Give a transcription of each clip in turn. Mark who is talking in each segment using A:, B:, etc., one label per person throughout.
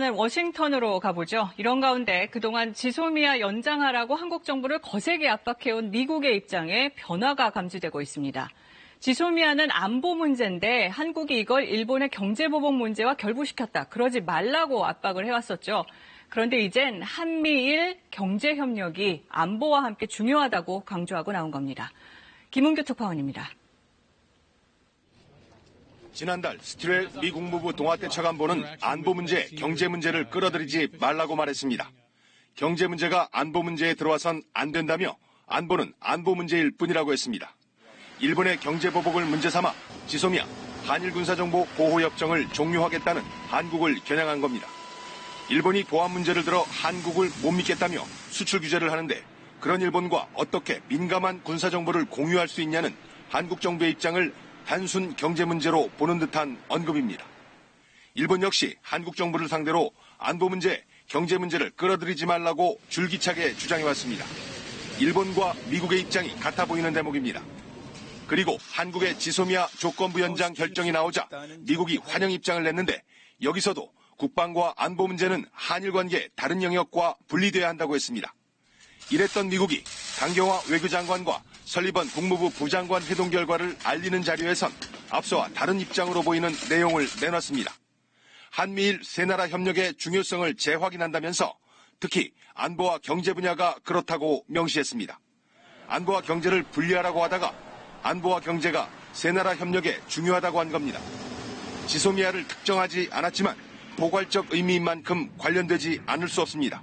A: 워싱턴으로 가보죠. 이런 가운데 그동안 지소미아 연장하라고 한국 정부를 거세게 압박해온 미국의 입장에 변화가 감지되고 있습니다. 지소미아는 안보 문제인데 한국이 이걸 일본의 경제보복 문제와 결부시켰다. 그러지 말라고 압박을 해왔었죠. 그런데 이젠 한미일 경제협력이 안보와 함께 중요하다고 강조하고 나온 겁니다. 김은규 특파원입니다.
B: 지난달 스티렐 미 국무부 동아태 차관보는 안보 문제, 경제 문제를 끌어들이지 말라고 말했습니다. 경제 문제가 안보 문제에 들어와선 안 된다며 안보는 안보 문제일 뿐이라고 했습니다. 일본의 경제 보복을 문제 삼아 지소미아 한일 군사정보 보호협정을 종료하겠다는 한국을 겨냥한 겁니다. 일본이 보안 문제를 들어 한국을 못 믿겠다며 수출 규제를 하는데 그런 일본과 어떻게 민감한 군사정보를 공유할 수 있냐는 한국 정부의 입장을 단순 경제 문제로 보는 듯한 언급입니다. 일본 역시 한국 정부를 상대로 안보 문제, 경제 문제를 끌어들이지 말라고 줄기차게 주장해왔습니다. 일본과 미국의 입장이 같아 보이는 대목입니다. 그리고 한국의 지소미아 조건부 연장 결정이 나오자 미국이 환영 입장을 냈는데 여기서도 국방과 안보 문제는 한일 관계 다른 영역과 분리돼야 한다고 했습니다. 이랬던 미국이 강경화 외교장관과 설리번 국무부 부장관 회동 결과를 알리는 자료에선 앞서와 다른 입장으로 보이는 내용을 내놨습니다. 한미일 세 나라 협력의 중요성을 재확인한다면서 특히 안보와 경제 분야가 그렇다고 명시했습니다. 안보와 경제를 분리하라고 하다가 안보와 경제가 세 나라 협력에 중요하다고 한 겁니다. 지소미아를 특정하지 않았지만 포괄적 의미인 만큼 관련되지 않을 수 없습니다.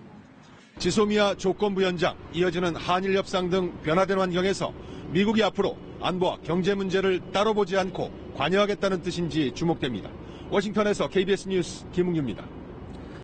B: 지소미아 조건부 연장, 이어지는 한일 협상 등 변화된 환경에서 미국이 앞으로 안보와 경제 문제를 따로 보지 않고 관여하겠다는 뜻인지 주목됩니다. 워싱턴에서 KBS 뉴스 김웅규입니다.